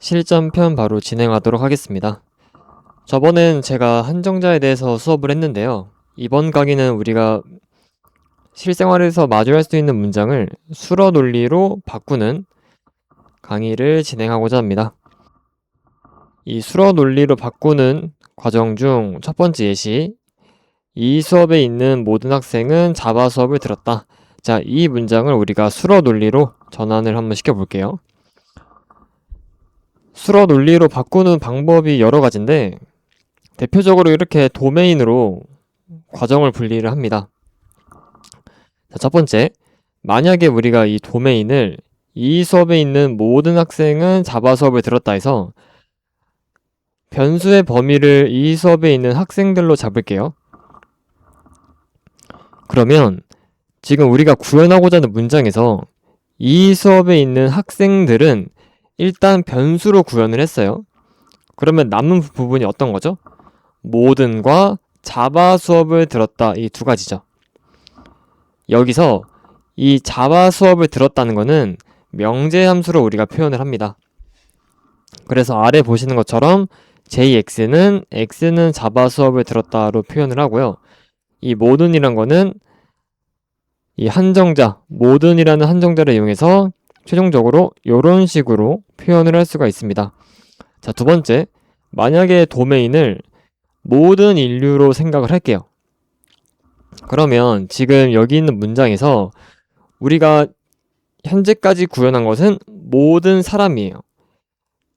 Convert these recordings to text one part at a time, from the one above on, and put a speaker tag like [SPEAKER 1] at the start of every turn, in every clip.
[SPEAKER 1] 실전편 바로 진행하도록 하겠습니다. 저번엔 제가 한정자에 대해서 수업을 했는데요. 이번 강의는 우리가 실생활에서 마주할 수 있는 문장을 수러 논리로 바꾸는 강의를 진행하고자 합니다. 이 수러 논리로 바꾸는 과정 중 첫 번째 예시, 이 수업에 있는 모든 학생은 자바 수업을 들었다. 자, 이 문장을 우리가 수러 논리로 전환을 한번 시켜볼게요. 수러 논리로 바꾸는 방법이 여러 가지인데 대표적으로 이렇게 도메인으로 과정을 분리를 합니다. 자, 첫 번째, 만약에 우리가 이 도메인을 이 수업에 있는 모든 학생은 자바 수업을 들었다 해서 변수의 범위를 이 수업에 있는 학생들로 잡을게요. 그러면 지금 우리가 구현하고자 하는 문장에서 이 수업에 있는 학생들은 일단 변수로 구현을 했어요. 그러면 남은 부분이 어떤 거죠? 모든과 자바 수업을 들었다, 이 두 가지죠. 여기서 이 자바 수업을 들었다는 거는 명제 함수로 우리가 표현을 합니다. 그래서 아래 보시는 것처럼 JX는 X는 자바 수업을 들었다로 표현을 하고요. 이 모든이란 거는 이 한정자, 모든이라는 한정자를 이용해서 최종적으로 이런 식으로 표현을 할 수가 있습니다. 자, 두 번째, 만약에 도메인을 모든 인류로 생각을 할게요. 그러면 지금 여기 있는 문장에서 우리가 현재까지 구현한 것은 모든 사람이에요.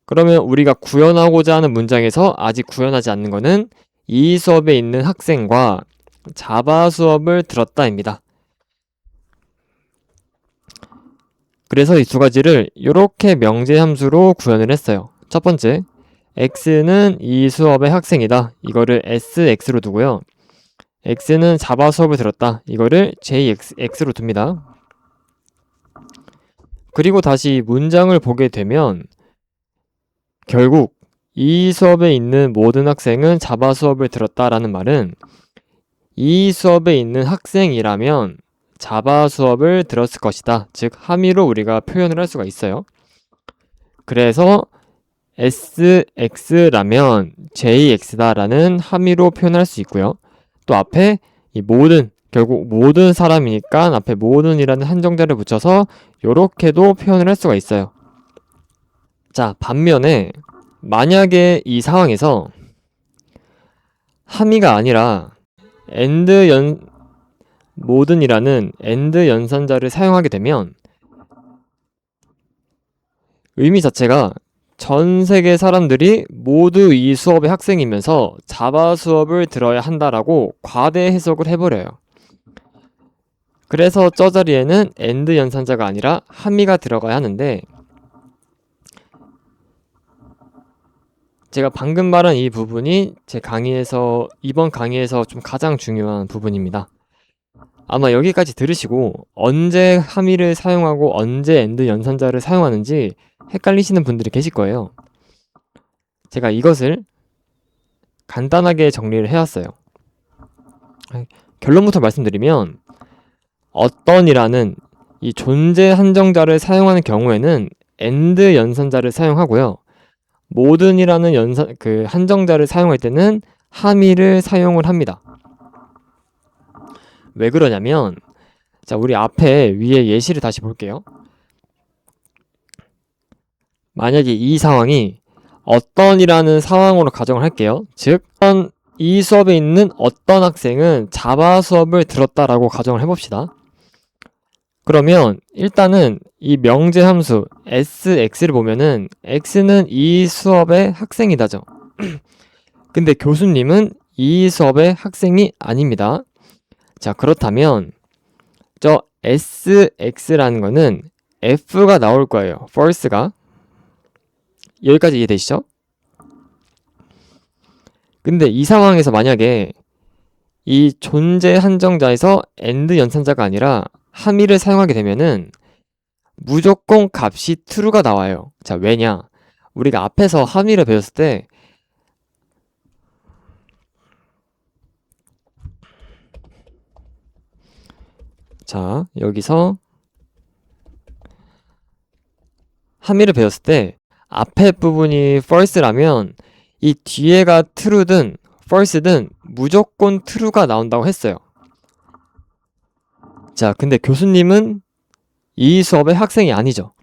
[SPEAKER 1] 그러면 우리가 구현하고자 하는 문장에서 아직 구현하지 않는 것은 이 수업에 있는 학생과 자바 수업을 들었다입니다. 그래서 이 두 가지를 이렇게 명제 함수로 구현을 했어요. 첫 번째, X는 이 수업의 학생이다. 이거를 SX로 두고요. X는 자바 수업을 들었다. 이거를 JX로 둡니다. 그리고 다시 문장을 보게 되면 결국 이 수업에 있는 모든 학생은 자바 수업을 들었다라는 말은 이 수업에 있는 학생이라면 자바 수업을 들었을 것이다. 즉 함의로 우리가 표현을 할 수가 있어요. 그래서 SX라면 JX다라는 함의로 표현할 수 있고요. 또 앞에 이 모든, 결국 모든 사람이니까 앞에 모든이라는 한정자를 붙여서 이렇게도 표현을 할 수가 있어요. 자, 반면에 만약에 이 상황에서 함의가 아니라 모든이라는 AND 연산자를 사용하게 되면 의미 자체가 전 세계 사람들이 모두 이 수업의 학생이면서 자바 수업을 들어야 한다라고 과대 해석을 해버려요. 그래서 저 자리에는 AND 연산자가 아니라 함의가 들어가야 하는데 제가 방금 말한 이 부분이 제 강의에서 이번 강의에서 좀 가장 중요한 부분입니다. 아마 여기까지 들으시고 언제 함의를 사용하고 언제 AND 연산자를 사용하는지 헷갈리시는 분들이 계실 거예요. 제가 이것을 간단하게 정리를 해왔어요. 결론부터 말씀드리면 어떤이라는 이 존재 한정자를 사용하는 경우에는 AND 연산자를 사용하고요. 모든이라는 한정자를 사용할 때는 함의를 사용을 합니다. 왜 그러냐면 자, 우리 앞에 위에 예시를 다시 볼게요. 만약에 이 상황이 어떤이라는 상황으로 가정을 할게요. 즉, 이 수업에 있는 어떤 학생은 자바 수업을 들었다라고 가정을 해봅시다. 그러면 일단은 이 명제 함수 SX를 보면은 X는 이 수업의 학생이다죠. 근데 교수님은 이 수업의 학생이 아닙니다. 자, 그렇다면 저 SX라는 거는 F가 나올 거예요. false가. 여기까지 이해되시죠? 근데 이 상황에서 만약에 이 존재 한정자에서 AND 연산자가 아니라 함의를 사용하게 되면은 무조건 값이 true가 나와요. 자, 왜냐? 우리가 앞에서 함의를 배웠을 때 자, 여기서 함의를 배웠을 때 앞에 부분이 false라면 이 뒤에가 true든 false든 무조건 true가 나온다고 했어요. 자, 근데 교수님은 이 수업의 학생이 아니죠.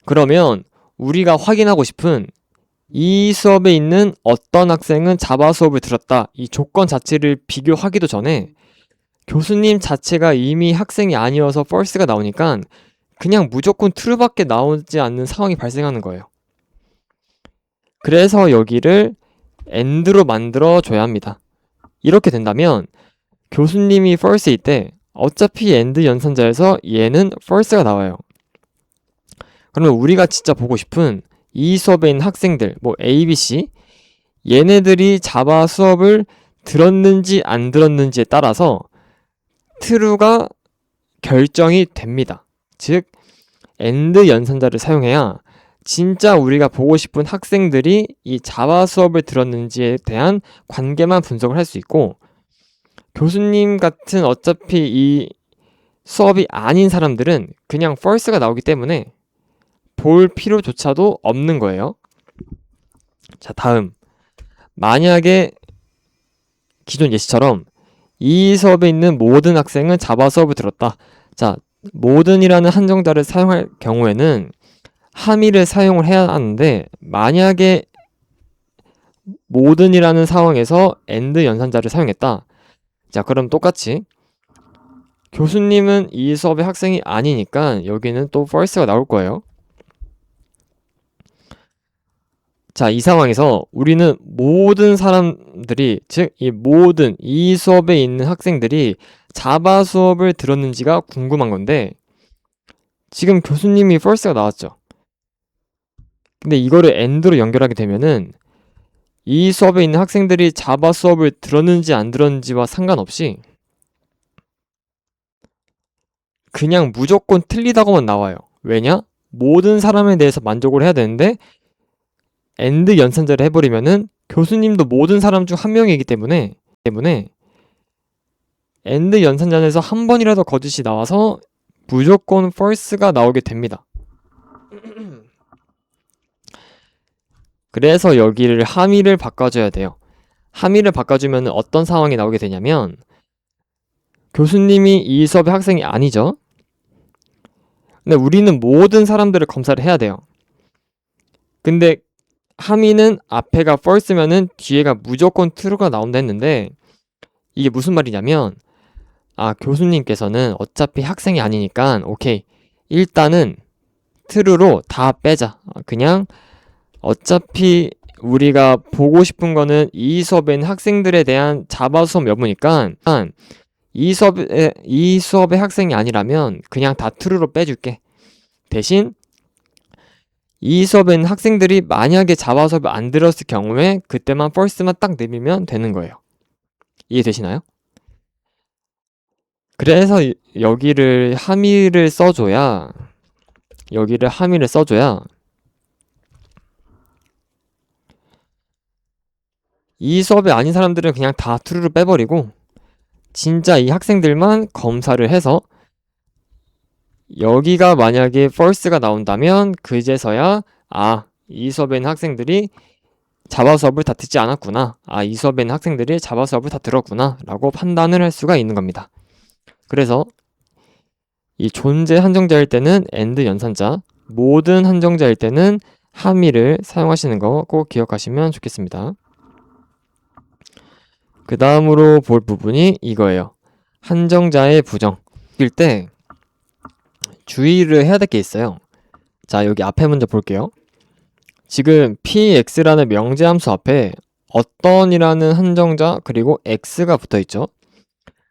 [SPEAKER 1] 그러면 우리가 확인하고 싶은 이 수업에 있는 어떤 학생은 자바 수업을 들었다, 이 조건 자체를 비교하기도 전에 교수님 자체가 이미 학생이 아니어서 false가 나오니까 그냥 무조건 true밖에 나오지 않는 상황이 발생하는 거예요. 그래서 여기를 and로 만들어 줘야 합니다. 이렇게 된다면 교수님이 false일 때 어차피 and 연산자에서 얘는 false가 나와요. 그러면 우리가 진짜 보고 싶은 이 수업에 있는 학생들, 뭐 A, B, C, 얘네들이 자바 수업을 들었는지 안 들었는지에 따라서 true가 결정이 됩니다. 즉 and 연산자를 사용해야 진짜 우리가 보고 싶은 학생들이 이 자바 수업을 들었는지에 대한 관계만 분석을 할 수 있고, 교수님 같은 어차피 이 수업이 아닌 사람들은 그냥 false가 나오기 때문에 볼 필요조차도 없는 거예요. 자, 다음. 만약에 기존 예시처럼 이 수업에 있는 모든 학생은 자바 수업을 들었다. 자, 모든이라는 한정자를 사용할 경우에는 함의를 사용을 해야 하는데, 만약에 모든이라는 상황에서 and 연산자를 사용했다. 자, 그럼 똑같이 교수님은 이 수업의 학생이 아니니까 여기는 또 false가 나올 거예요. 자, 이 상황에서 우리는 모든 사람들이, 즉 이 수업에 있는 학생들이 자바 수업을 들었는지가 궁금한 건데, 지금 교수님이 false가 나왔죠. 근데 이거를 and로 연결하게 되면은 이 수업에 있는 학생들이 자바 수업을 들었는지 안 들었는지와 상관없이 그냥 무조건 틀리다고만 나와요. 왜냐? 모든 사람에 대해서 만족을 해야 되는데 and 연산자를 해버리면은 교수님도 모든 사람 중 한 명이기 때문에 and 연산자에서 한 번이라도 거짓이 나와서 무조건 false가 나오게 됩니다. 그래서 여기를 함의를 바꿔줘야 돼요. 함의를 바꿔주면 어떤 상황이 나오게 되냐면, 교수님이 이 수업의 학생이 아니죠. 근데 우리는 모든 사람들을 검사를 해야 돼요. 근데 함의는 앞에가 false면은 뒤에가 무조건 true가 나온다 했는데, 이게 무슨 말이냐면, 교수님께서는 어차피 학생이 아니니까 오케이, 일단은 true로 다 빼자. 그냥 어차피 우리가 보고 싶은 거는 이 수업엔 학생들에 대한 자바 수업 여부니까 이 수업의 학생이 아니라면 그냥 다 true로 빼줄게. 대신 이 수업엔 학생들이 만약에 자바 수업을 안 들었을 경우에 그때만 false만 딱 내밀면 되는 거예요. 이해되시나요? 그래서 여기를 함의를 써줘야 이 수업이 아닌 사람들은 그냥 다 true를 빼버리고 진짜 이 학생들만 검사를 해서 여기가 만약에 false가 나온다면 그제서야 이 수업에는 학생들이 자바 수업을 다 듣지 않았구나, 이 수업에는 학생들이 자바 수업을 다 들었구나 라고 판단을 할 수가 있는 겁니다. 그래서 이 존재 한정자일 때는 and 연산자, 모든 한정자일 때는 함의를 사용하시는 거 꼭 기억하시면 좋겠습니다. 그 다음으로 볼 부분이 이거예요. 한정자의 부정. 일 때 주의를 해야 될 게 있어요. 자, 여기 앞에 먼저 볼게요. 지금 px라는 명제함수 앞에 어떤이라는 한정자 그리고 x가 붙어있죠.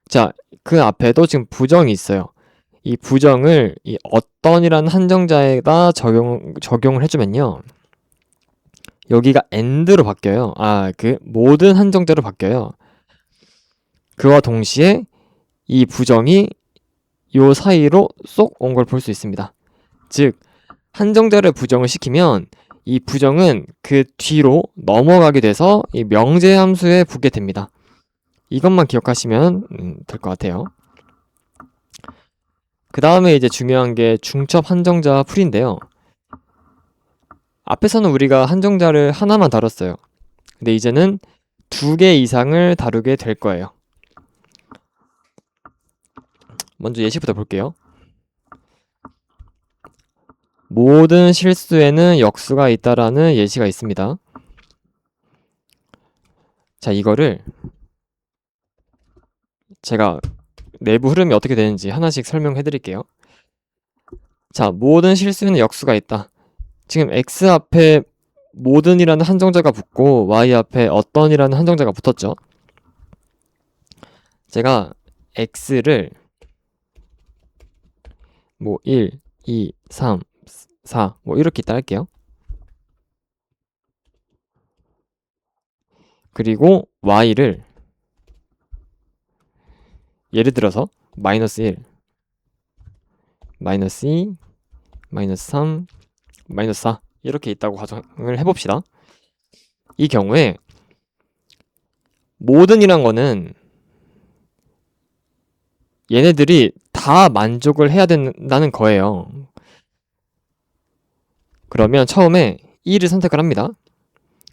[SPEAKER 1] 자, 그 앞에도 지금 부정이 있어요. 이 부정을 이 어떤이라는 한정자에다 적용을 해주면요, 여기가 and로 바뀌어요. 그 모든 한정자로 바뀌어요. 그와 동시에 이 부정이 요 사이로 쏙 온 걸 볼 수 있습니다. 즉 한정자를 부정을 시키면 이 부정은 그 뒤로 넘어가게 돼서 이 명제 함수에 붙게 됩니다. 이것만 기억하시면 될 것 같아요. 그 다음에 이제 중요한 게 중첩 한정자 풀이인데요. 앞에서는 우리가 한정자를 하나만 다뤘어요. 근데 이제는 2개 이상을 다루게 될 거예요. 먼저 예시부터 볼게요. 모든 실수에는 역수가 있다라는 예시가 있습니다. 자, 이거를 제가 내부 흐름이 어떻게 되는지 하나씩 설명해 드릴게요. 자, 모든 실수에는 역수가 있다. 지금 x 앞에 모든이라는 한정자가 붙고 y 앞에 어떤이라는 한정자가 붙었죠. 제가 x를 뭐 1, 2, 3, 4 뭐 이렇게 있다 할게요. 그리고 y를 예를 들어서 마이너스 1, 마이너스 2, 마이너스 3, 마이너스 4 이렇게 있다고 가정을 해봅시다. 이 경우에 모든이란 거는 얘네들이 다 만족을 해야 된다는 거예요. 그러면 처음에 1을 선택을 합니다.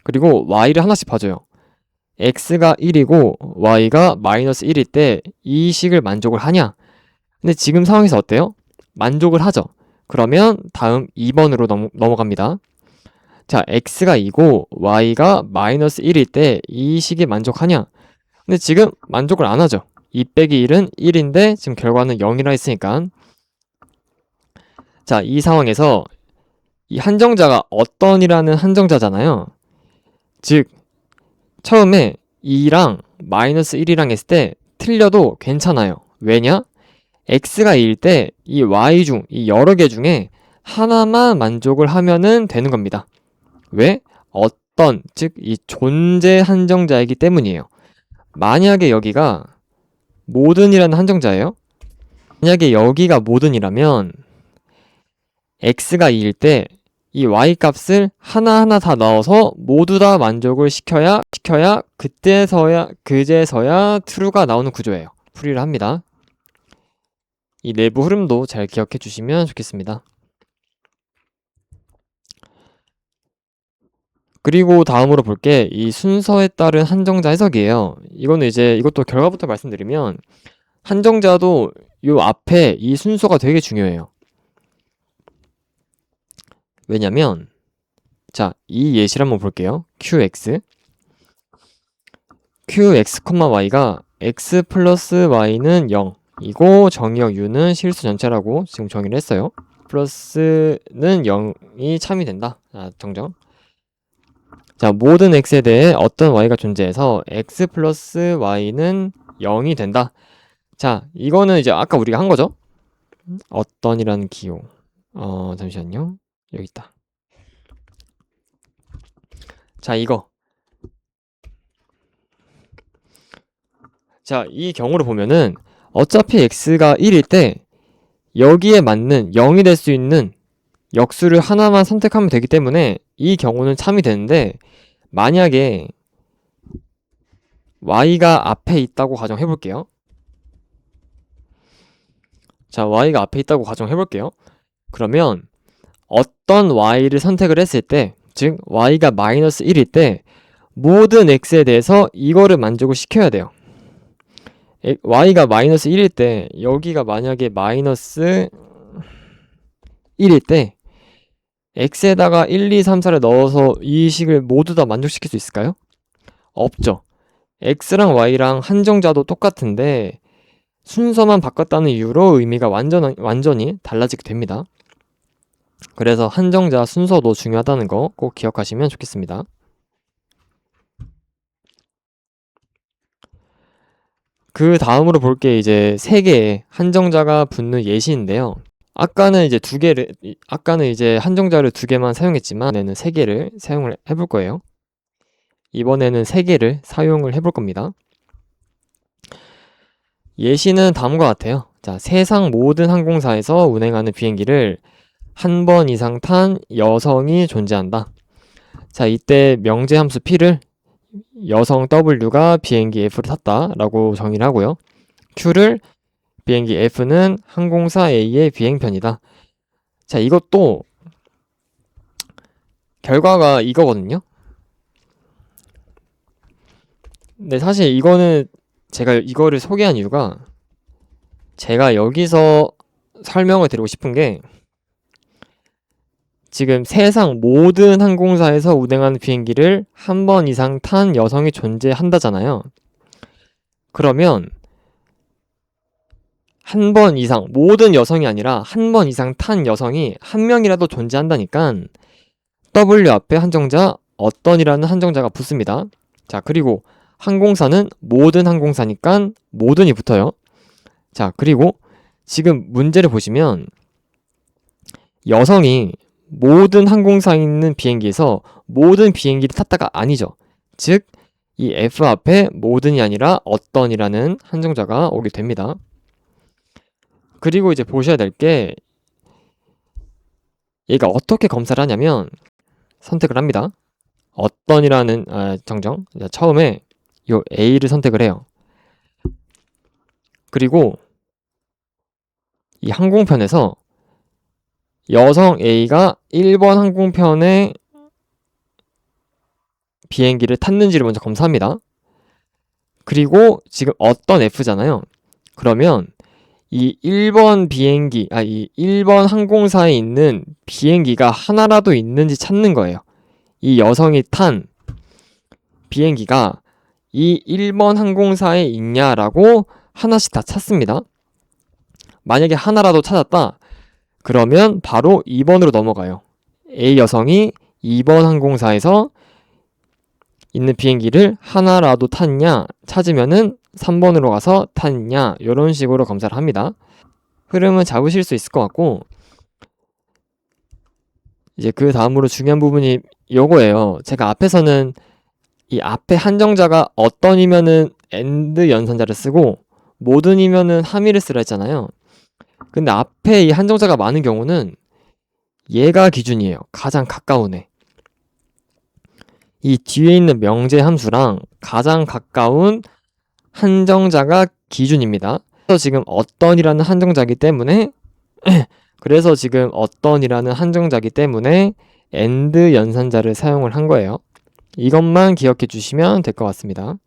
[SPEAKER 1] 그리고 y를 하나씩 봐줘요. x가 1이고 y가 마이너스 1일 때 이 식을 만족을 하냐? 근데 지금 상황에서 어때요? 만족을 하죠. 그러면 다음 2번으로 넘어갑니다. 자, x가 2고 y가 마이너스 1일 때 이 식이 만족하냐? 근데 지금 만족을 안 하죠. 2 빼기 1은 1인데 지금 결과는 0이라 했으니까. 자, 이 상황에서 이 한정자가 어떤이라는 한정자잖아요. 즉 처음에 2랑 마이너스 1이랑 했을 때 틀려도 괜찮아요. 왜냐? x가 2일 때 이 y 중, 이 여러 개 중에 하나만 만족을 하면은 되는 겁니다. 왜? 어떤, 즉 이 존재 한정자이기 때문이에요. 만약에 여기가 모든이라는 한정자예요. 만약에 여기가 모든이라면 x가 2일 때 이 y 값을 하나하나 다 넣어서 모두 다 만족을 시켜야 그제서야 true가 나오는 구조예요. 풀이를 합니다. 이 내부 흐름도 잘 기억해 주시면 좋겠습니다. 그리고 다음으로 볼 게 이 순서에 따른 한정자 해석이에요. 이것도 결과부터 말씀드리면 한정자도 요 앞에 이 순서가 되게 중요해요. 왜냐면 자, 이 예시를 한번 볼게요. qx y가 x 플러스 y는 0이고 정의역 u는 실수 전체라고 지금 정의를 했어요. 플러스는 0이 참이 된다. 자, 정정. 자, 모든 x에 대해 어떤 y가 존재해서 x 플러스 y는 0이 된다. 자, 이거는 이제 아까 우리가 한 거죠? 어떤이라는 기호. 잠시만요. 여기 있다. 자, 이거. 자, 이 경우를 보면은 어차피 x가 1일 때 여기에 맞는 0이 될 수 있는 역수를 하나만 선택하면 되기 때문에 이 경우는 참이 되는데 만약에 y가 앞에 있다고 가정해 볼게요. 자, y가 앞에 있다고 가정해 볼게요. 그러면 어떤 y를 선택을 했을 때, 즉 y가 마이너스 1일 때 모든 x에 대해서 이거를 만족을 시켜야 돼요. y가 마이너스 1일 때 여기가 만약에 마이너스 1일 때 x에다가 1, 2, 3, 4를 넣어서 이 식을 모두 다 만족시킬 수 있을까요? 없죠. x랑 y랑 한정자도 똑같은데 순서만 바꿨다는 이유로 의미가 완전히 달라지게 됩니다. 그래서 한정자 순서도 중요하다는 거 꼭 기억하시면 좋겠습니다. 그 다음으로 볼 게 이제 3개의 한정자가 붙는 예시인데요. 아까는 이제 한정자를 2개만 사용했지만 이번에는 3개를 사용을 해볼 거예요. 이번에는 3개를 사용을 해볼 겁니다. 예시는 다음과 같아요. 자, 세상 모든 항공사에서 운행하는 비행기를 한 번 이상 탄 여성이 존재한다. 자, 이때 명제 함수 P를 여성 W가 비행기 F를 탔다라고 정의를 하고요. Q를 비행기 F는 항공사 A의 비행편이다. 자, 이것도 결과가 이거거든요. 근데 사실 이거는 제가 이거를 소개한 이유가 제가 여기서 설명을 드리고 싶은 게 지금 세상 모든 항공사에서 운행하는 비행기를 한 번 이상 탄 여성이 존재한다잖아요. 그러면 한 번 이상, 모든 여성이 아니라 한 번 이상 탄 여성이 한 명이라도 존재한다니까 W 앞에 한정자 어떤이라는 한정자가 붙습니다. 자, 그리고 항공사는 모든 항공사니까 모든이 붙어요. 자, 그리고 지금 문제를 보시면 여성이 모든 항공사에 있는 비행기에서 모든 비행기를 탔다가 아니죠. 즉, 이 F 앞에 모든이 아니라 어떤이라는 한정자가 오게 됩니다. 그리고 이제 보셔야 될 게 얘가 어떻게 검사를 하냐면 선택을 합니다. 어떤이라는 정정. 처음에 요 A를 선택을 해요. 그리고 이 항공편에서 여성 A가 1번 항공편에 비행기를 탔는지를 먼저 검사합니다. 그리고 지금 어떤 F잖아요. 그러면 이 1번 비행기, 이 1번 항공사에 있는 비행기가 하나라도 있는지 찾는 거예요. 이 여성이 탄 비행기가 이 1번 항공사에 있냐라고 하나씩 다 찾습니다. 만약에 하나라도 찾았다. 그러면 바로 2번으로 넘어가요. A 여성이 2번 항공사에서 있는 비행기를 하나라도 탔냐 찾으면은 3번으로 가서 탔냐 이런 식으로 검사를 합니다. 흐름은 잡으실 수 있을 것 같고 이제 그 다음으로 중요한 부분이 요거예요. 제가 앞에서는 이 앞에 한정자가 어떤이면은 and 연산자를 쓰고 모든이면은 함의를 쓰라 했잖아요. 근데 앞에 이 한정자가 많은 경우는 얘가 기준이에요. 가장 가까운 애. 이 뒤에 있는 명제 함수랑 가장 가까운 한정자가 기준입니다. 그래서 지금 어떤이라는 한정자이기 때문에 and 연산자를 사용을 한 거예요. 이것만 기억해 주시면 될 것 같습니다.